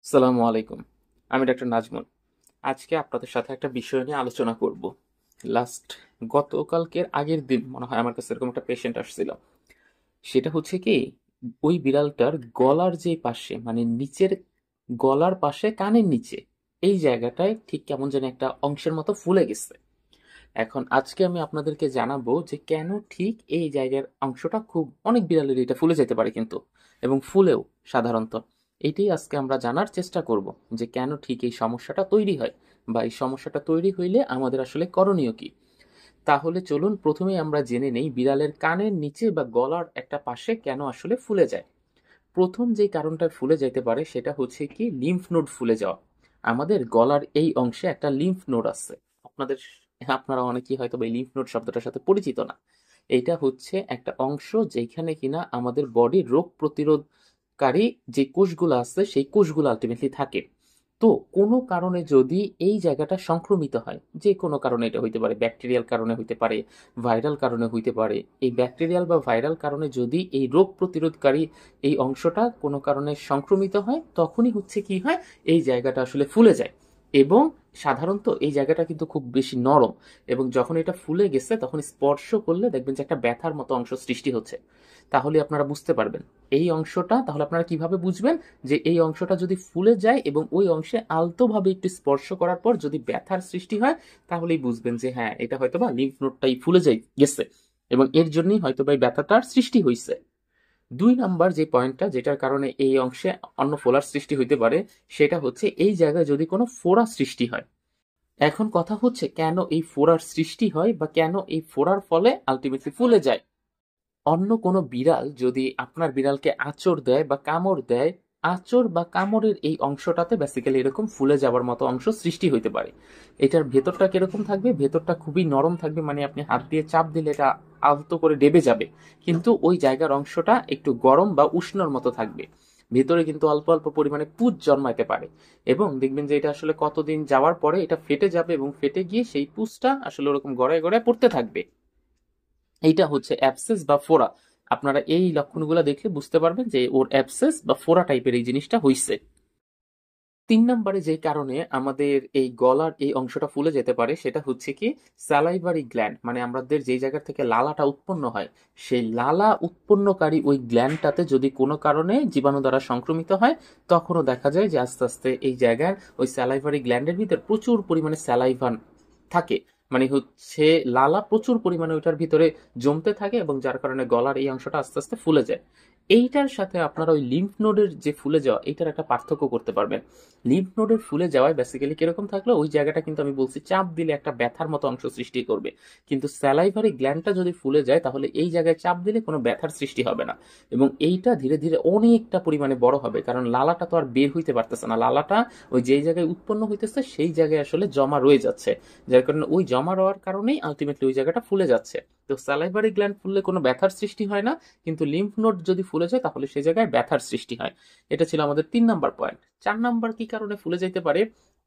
সালামু আলাইকুম। আমি ডক্টর নাজমুল। আজকে আপনাদের সাথে একটা বিষয় নিয়ে আলোচনা করব। গতকালকের আগের দিন মনে হয় আমার কাছে এরকম একটা পেশেন্ট আসছিল। সেটা হচ্ছে কি, ওই বিড়ালটার গলার যে পাশে মানে নিচের গলার পাশে কানের নিচে এই জায়গাটায় ঠিক কেমন যেন একটা অংশের মতো ফুলে গেছে। এখন আজকে আমি আপনাদেরকে জানাবো যে কেন ঠিক এই জায়গার অংশটা খুব অনেক বিড়ালের এটা ফুলে যেতে পারে কিন্তু, এবং ফুলেও সাধারণত। এটাই আজকে আমরা জানার চেষ্টা করব যে কেন ঠিক এই সমস্যাটা তৈরি হয়, বা এই সমস্যাটা তৈরি হইলে আমাদের আসলে করণীয় কি। তাহলে চলুন প্রথমেই আমরা জেনে নেই বিড়ালের কানের নিচে বা গলার একটা পাশে কেন আসলে ফুলে যায়। প্রথম যে কারণটা ফুলে যেতে পারে সেটা হচ্ছে কি লিম্ফ নোড ফুলে যাওয়া। আমাদের গলার এই অংশে একটা লিম্ফ নোড আছে। আপনাদের আপনারা অনেকেই হয়তো এই লিম্ফ নোড শব্দটার সাথে পরিচিত না। এটা হচ্ছে একটা অংশ যেখানে কিনা আমাদের বডির রোগ প্রতিরোধকারী যে কোষগুলো আছে সেই কোষগুলো আলটিমেটলি থাকে। তো কোনো কারণে যদি এই জায়গাটা সংক্রমিত হয়, যে কোনো কারণে, এটা হইতে পারে ব্যাকটেরিয়াল কারণে, হইতে পারে ভাইরাল কারণে, হইতে পারে এই ব্যাকটেরিয়াল বা ভাইরাল কারণে যদি এই রোগ প্রতিরোধকারী এই অংশটা কোনো কারণে সংক্রমিত হয়, তখনই হচ্ছে কি হয়, এই জায়গাটা আসলে ফুলে যায়। এবং সাধারণত এই জায়গাটা কিন্তু খুব বেশি নরম, এবং যখন এটা ফুলে গেছে তখন স্পর্শ করলে দেখবেন যে একটা ব্যথার মতো অংশ সৃষ্টি হচ্ছে। তাহলে আপনারা বুঝতে পারবেন এই অংশটা, তাহলে আপনারা কিভাবে বুঝবেন যে এই অংশটা যদি ফুলে যায় এবং ওই অংশে আলতোভাবে একটু স্পর্শ করার পর যদি ব্যথার সৃষ্টি হয়, তাহলেই বুঝবেন যে হ্যাঁ, এটা হয়তোবা লিম্ফ নোডটাই ফুলে যাই গেছে, এবং এর জন্যই হয়তোবা এই ব্যথাটার সৃষ্টি হয়েছে। ২ নাম্বার যে পয়েন্টটা যেটার কারণে এই অংশে অন্য ফোলার সৃষ্টি হইতে পারে, সেটা হচ্ছে এই জায়গায় যদি কোনো ফোড়া সৃষ্টি হয়। এখন কথা হচ্ছে কেন এই ফোড়ার সৃষ্টি হয় বা কেন এই ফোড়ার ফলে আলটিমেটলি ফুলে যায়। অন্য কোনো বিড়াল যদি আপনার বিড়ালকে আঁচড় দেয় বা কামড় দেয়, আঁচড় বা কামড়ের এই অংশটাতে বেসিক্যালি এরকম ফুলে যাওয়ার মতো অংশ সৃষ্টি হইতে পারে। এটার ভেতরটা কিরকম থাকবে? ভেতরটা খুবই নরম থাকবে, মানে আপনি হাত দিয়ে চাপ দিলে এটা আলতো করে ডেবে যাবে। কিন্তু ওই জায়গার অংশটা একটু গরম বা উষ্ণর মতো থাকবে। ভেতরে কিন্তু অল্প অল্প পরিমাণে পুঁজ জন্মাইতে পারে, এবং দেখবেন যে এটা আসলে কতদিন যাওয়ার পরে এটা ফেটে যাবে, এবং ফেটে গিয়ে সেই পুঁজটা আসলে ওরকম গড়ায় গড়ায় পড়তে থাকবে। এইটা হচ্ছে অ্যাবসেস বা ফোড়া। আপনারা এই লক্ষণগুলো দেখলে বুঝতে পারবেন যে ওর অ্যাবসেস বা ফোড়া টাইপের এই জিনিসটা হইছে। ৩ নম্বরে যে কারণে আমাদের এই গলার এই অংশটা ফুলে যেতে পারে সেটা হচ্ছে কি স্যালাইভারি গ্ল্যান্ড, মানে আমাদের যেই জায়গা থেকে লালাটা উৎপন্ন হয়, সেই লালা উৎপন্নকারী ওই গ্ল্যান্ডটাতে যদি কোনো কারণে জীবাণু দ্বারা সংক্রমিত হয়, তখনও দেখা যায় যে আস্তে আস্তে এই জায়গার ওই স্যালাইভারি গ্ল্যান্ডের ভিতর প্রচুর পরিমাণে স্যালাইভান থাকে। মানে হচ্ছে লালা প্রচুর পরিমাণে ওইটার ভিতরে জমতে থাকে, এবং যার কারণে গলার এই অংশটা আস্তে আস্তে ফুলে যায়। এইটার সাথে আপনারা ওই লিম্ফ নোডের যে ফুলে যাওয়া, এইটার একটা পার্থক্য করতে পারবেন। লিম্ফ নোডের ফুলে যাওয়ায় বেসিক্যালি কিরকম থাকলো, ওই জায়গাটা কিন্তু আমি বলছি চাপ দিলে একটা ব্যথার মতো অংশ সৃষ্টি করবে। কিন্তু স্যালাইভারি গ্ল্যান্ডটা যদি ফুলে যায় তাহলে এই জায়গায় চাপ দিলে কোনো ব্যথার সৃষ্টি হবে না, এবং এইটা ধীরে ধীরে অনেকটা পরিমাণে বড় হবে, কারণ লালাটা তো আর বের হইতে পারতেছে না। লালাটা ওই যেই জায়গায় উৎপন্ন হইতেছে সেই জায়গায় আসলে জমা রয়ে যাচ্ছে, যার কারণে ওই জমা রওয়ার কারণেই আলটিমেটলি ওই জায়গাটা ফুলে যাচ্ছে। তো স্যালাইভারি গ্ল্যান্ড ফুললে কোনো ব্যথার সৃষ্টি হয় না, কিন্তু লিম্ফ নোড যদি ফুলে যায় তাহলে সেই জায়গায় ব্যথার সৃষ্টি হয়। এটা ছিল আমাদের ৩ নাম্বার পয়েন্ট। ৪ নাম্বার কি কারণে ফুলে যেতে পারে?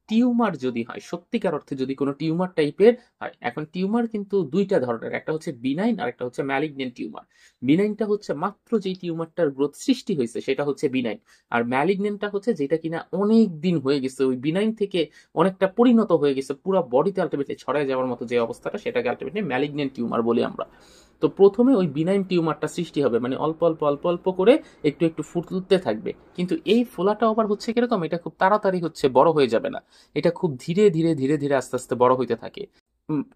টিউমার যদি হয়, সত্যিকার অর্থে যদি কোনো টিউমার টাইপের হয়। এখন টিউমার কিন্তু দুইটা ধরনের, একটা হচ্ছে বিনাইন আর একটা হচ্ছে ম্যালিগনেন্ট টিউমার। বিনাইনটা হচ্ছে মাত্র যেই টিউমারটার গ্রোথ সৃষ্টি হয়েছে সেটা হচ্ছে বিনাইন, আর ম্যালিগনেন্টটা হচ্ছে যেটা কিনা অনেক দিন হয়ে গেছে, ওই বিনাইন থেকে অনেকটা পরিণত হয়ে গেছে, পুরো বডিতে আলটিমেটলি ছড়ায় যাওয়ার মতো যে অবস্থাটা, সেটাকে আলটিমেটলি ম্যালিগনেন্ট টিউমার বলি আমরা। তো প্রথমে ওই বিনাইন টিউমারটা সৃষ্টি হবে, মানে অল্প অল্প অল্প অল্প করে একটু একটু ফুটতে থাকবে, কিন্তু এই ফোলাটা আবার হচ্ছে কিরকম, এটা খুব তাড়াতাড়ি হচ্ছে বড় হয়ে যাবে না। এটা খুব ধীরে ধীরে ধীরে ধীরে আস্তে আস্তে বড় হইতে থাকে।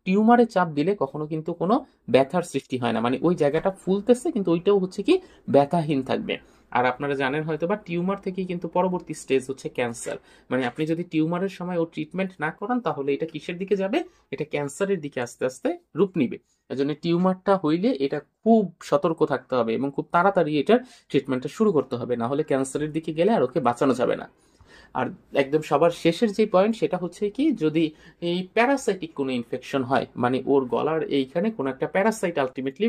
টিউমারে চাপ দিলে কখনো কিন্তু কোনো ব্যথার সৃষ্টি হয় না, মানে ওই জায়গাটা ফুলতেছে কিন্তু ওইটাও হচ্ছে কি ব্যথাহীন থাকবে। আর আপনারা জানেন হয়তো বা টিউমার থেকেই কিন্তু পরবর্তী স্টেজ হচ্ছে ক্যান্সার। মানে আপনি যদি টিউমারের সময় ও ট্রিটমেন্ট না করান তাহলে এটা কিসের দিকে যাবে, এটা ক্যান্সারের দিকে আস্তে আস্তে রূপ নিবে। এজন্য টিউমারটা হইলে এটা খুব সতর্ক থাকতে হবে এবং খুব তাড়াতাড়ি এটার ট্রিটমেন্টটা শুরু করতে হবে, না হলে ক্যান্সারের দিকে গেলে আর ওকে বাঁচানো যাবে না। আর একদম সবার শেষের যে পয়েন্ট সেটা হচ্ছে কি, যদি এই প্যারাসাইটিক কোনো ইনফেকশন হয়, মানে ওর গলার এইখানে কোনো একটা প্যারাসাইট আলটিমেটলি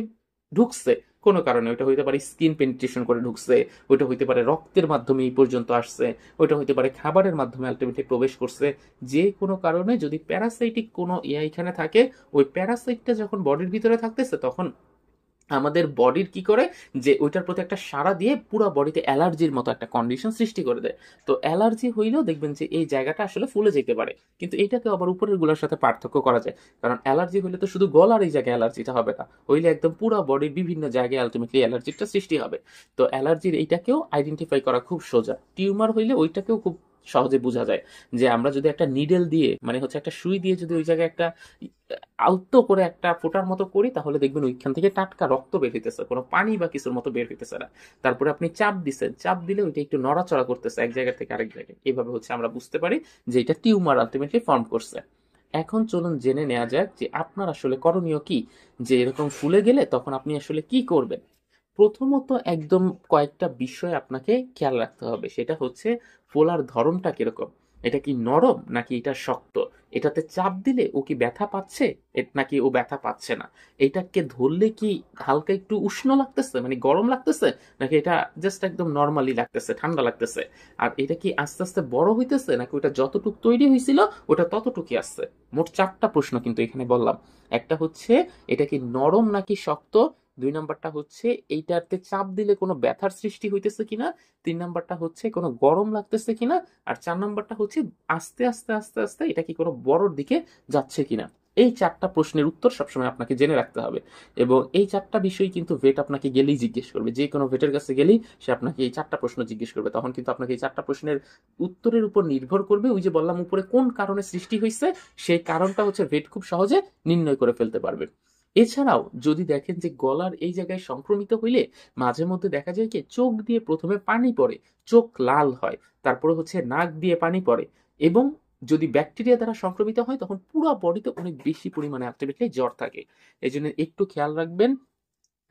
ঢুকছে কোনো কারণে, ওইটা হইতে পারে স্কিন পেনিট্রেশন করে ঢুকছে, ওইটা হইতে পারে রক্তের মাধ্যমে এই পর্যন্ত আসছে, ওইটা হইতে পারে খাবারের মাধ্যমে আলটিমেটলি প্রবেশ করছে। যে কোনো কারণে যদি প্যারাসাইটিক কোনো এখানে থাকে, ওই প্যারাসাইটটা যখন বডির ভিতরে থাকতেছে তখন আমাদের বডির কি করে যে ওইটার প্রতি একটা সাড়া দিয়ে পুরো বডিতে অ্যালার্জির মতো একটা কন্ডিশন সৃষ্টি করে দেয়। তো অ্যালার্জি হইলেও দেখবেন যে এই জায়গাটা আসলে ফুলে যেতে পারে, কিন্তু এটাকে আবার উপরের গুলোর সাথে পার্থক্য করা যায়। কারণ অ্যালার্জি হইলে তো শুধু গলার এই জায়গায় অ্যালার্জিটা হবে না, হইলে একদম পুরো বডির বিভিন্ন জায়গায় আলটিমেটলি অ্যালার্জিটা সৃষ্টি হবে। তো অ্যালার্জির এইটাকেও আইডেন্টিফাই করা খুব সোজা। টিউমার হইলে ওইটাকেও খুব সহজে বোঝা যায়। যে আমরা যদি একটা নিডেল দিয়ে মানে হচ্ছে একটা সুই দিয়ে যদি ওই জায়গায় একটা আলতো করে একটা ফোঁটার মতো করি, তাহলে দেখবেন ওইখান থেকে টাটকা রক্ত বের হইতেছে, কোনো পানি বা কিছুর মতো বের হইতেছে না। তারপরে আপনি চাপ দিচ্ছেন, চাপ দিলে ওইটা একটু নড়াচড়া করতেছে এক জায়গা থেকে আরেক জায়গায়। এইভাবে হচ্ছে আমরা বুঝতে পারি যে এটা টিউমার আলটিমেটলি ফর্ম করছে। এখন চলুন জেনে নেওয়া যাক যে আপনার আসলে করণীয় কি, যে এরকম ফুলে গেলে তখন আপনি আসলে কি করবেন। প্রথমত একদম কয়েকটা বিষয় আপনাকে খেয়াল রাখতে হবে। সেটা হচ্ছে ফোলার ধরনটা কিরকম, এটা কি নরম নাকি এটা শক্ত, এটাতে চাপ দিলে ও কি ব্যথা পাচ্ছে নাকি ও ব্যথা পাচ্ছে না, এটাকে ধরলে কি হালকা একটু উষ্ণ লাগতেছে মানে গরম লাগতেছে, নাকি এটা জাস্ট একদম নর্মালি লাগতেছে ঠান্ডা লাগতেছে, আর এটা কি আস্তে আস্তে বড় হইতেছে নাকি ওটা যতটুক তৈরি হয়েছিল ওটা ততটুকুই আসছে। মোট চারটা প্রশ্ন কিন্তু এখানে বললাম। একটা হচ্ছে এটা কি নরম নাকি শক্ত, দুই নাম্বারটা হচ্ছে এইটাতে চাপ দিলে কোনো ব্যথার সৃষ্টি হইতেছে কিনা, তিন নাম্বারটা হচ্ছে কোনো গরম লাগতেছে কিনা, আর চার নাম্বারটা হচ্ছে আস্তে আস্তে আস্তে আস্তে এটা কি কোনো বড়র দিকে যাচ্ছে কিনা। এই চারটা প্রশ্নের উত্তর সবসময় আপনাকে জেনে রাখতে হবে। এবং এই চারটা বিষয় কিন্তু ভেট আপনাকে গেলেই জিজ্ঞেস করবে, যে কোনো ভেটের কাছে গেলেই সে আপনাকে এই চারটা প্রশ্ন জিজ্ঞেস করবে। তখন কিন্তু আপনাকে এই চারটা প্রশ্নের উত্তরের উপর নির্ভর করবে ওই যে বললাম উপরে কোন কারণে সৃষ্টি হয়েছে, সেই কারণটা হচ্ছে ভেট খুব সহজে নির্ণয় করে ফেলতে পারবে। এছাড়াও যদি দেখেন যে গলার এই জায়গায় সংক্রমিত হইলে মাঝে মধ্যে দেখা যায় কি চোখ দিয়ে প্রথমে পানি পড়ে, চোখ লাল হয়, তারপরে হচ্ছে নাক দিয়ে পানি পড়ে, এবং যদি ব্যাকটেরিয়া দ্বারা সংক্রমিত হয় তখন পুরো বডিতে অনেক বেশি পরিমাণে আলটিমেটলি জ্বর থাকে। এই জন্য একটু খেয়াল রাখবেন।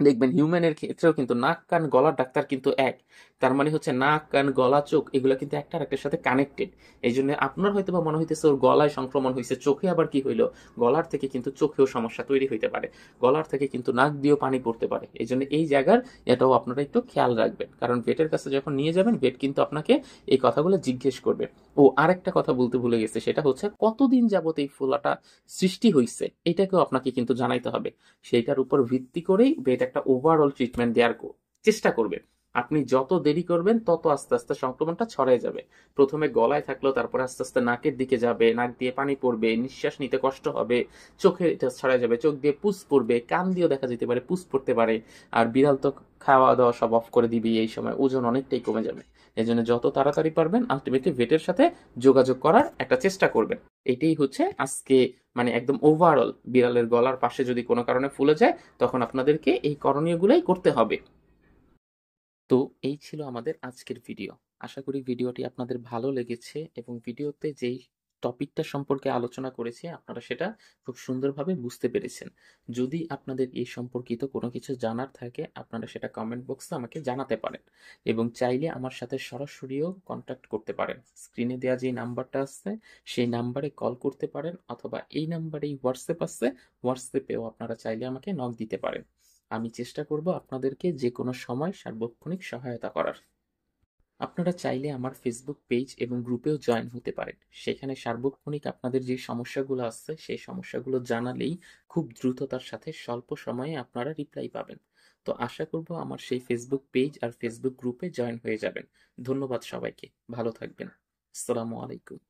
দেখবেন হিউম্যানের ক্ষেত্রেও কিন্তু নাক কান গলার ডাক্তার কিন্তু এক। তার মানে হচ্ছে নাক কান গলা চোখ এগুলো কিন্তু একটা আরেকটার সাথে কানেক্টেড। এই জন্য আপনার হয়তো বা মনে হইতেছে ওর গলায় সংক্রমণ হয়েছে, চোখে আবার কি হইলো, গলার থেকে কিন্তু চোখেও সমস্যা তৈরি হইতে পারে, গলার থেকে কিন্তু নাক দিয়েও পানি পড়তে পারে। এই জন্য এই জায়গার এটাও আপনারা একটু খেয়াল রাখবেন, কারণ ভেটের কাছে যখন নিয়ে যাবেন ভেট কিন্তু আপনাকে এই কথাগুলো জিজ্ঞেস করবে। ও আরেকটা কথা বলতে ভুলে গেছে, সেটা হচ্ছে কতদিন যাবত এই ফোলাটা সৃষ্টি হয়েছে এটাকেও আপনাকে কিন্তু জানাইতে হবে। সেইটার উপর ভিত্তি করেই ভেট একটা ওভারঅল ট্রিটমেন্ট দেওয়ার চেষ্টা করবে। আপনি যত দেরি করবেন তত আস্তে আস্তে সংক্রমণটা ছড়ায় যাবে। প্রথমে গলায় থাকলো, তারপরে আস্তে আস্তে নাকের দিকে যাবে, নাক দিয়ে পানি পড়বে, নিঃশ্বাস নিতে কষ্ট হবে, চোখে এটা ছড়ায় যাবে, চোখ দিয়ে পুষ পড়বে, কান দিয়েও দেখা যেতে পারে পুষ পড়তে পারে। আর বিড়াল তো খাওয়া দাওয়া সব অফ করে দিবি, এই সময় ওজন অনেকটাই কমে যাবে। এই জন্য যত তাড়াতাড়ি পারবেন আলটিমেটলি ভেটের সাথে যোগাযোগ করার একটা চেষ্টা করবেন। এটাই হচ্ছে আজকে মানে একদম ওভারঅল বিড়ালের গলার পাশে যদি কোনো কারণে ফুলে যায় তখন আপনাদেরকে এই করণীয়গুলাই করতে হবে। তো এই ছিল আমাদের আজকের ভিডিও। আশা করি ভিডিওটি আপনাদের ভালো লেগেছে এবং ভিডিওতে যেই টপিকটা সম্পর্কে আলোচনা করেছি আপনারা সেটা খুব সুন্দরভাবে বুঝতে পেরেছেন। যদি আপনাদের এই সম্পর্কিত কোনো কিছু জানার থাকে আপনারা সেটা কমেন্ট বক্সে আমাকে জানাতে পারেন, এবং চাইলে আমার সাথে সরাসরিও কন্ট্যাক্ট করতে পারেন। স্ক্রিনে দেওয়া যে নাম্বারটা আছে সেই নাম্বারে কল করতে পারেন, অথবা এই নাম্বারেই হোয়াটসঅ্যাপ আছে, হোয়াটসঅ্যাপেও আপনারা চাইলে আমাকে নক দিতে পারেন। আমি চেষ্টা করব আপনাদেরকে যে কোনো সময় সার্বক্ষণিক সহায়তা করার। আপনারা চাইলে আমার ফেসবুক পেজ এবং গ্রুপেও জয়েন হতে পারেন। সেখানে সার্বক্ষণিক আপনাদের যে সমস্যাগুলো আছে সেই সমস্যাগুলো জানালেই খুব দ্রুততার সাথে স্বল্প সময়ে আপনারা রিপ্লাই পাবেন। তো আশা করব আমার সেই ফেসবুক পেজ আর ফেসবুক গ্রুপে জয়েন হয়ে যাবেন। ধন্যবাদ সবাইকে, ভালো থাকবেন। আসসালামু আলাইকুম।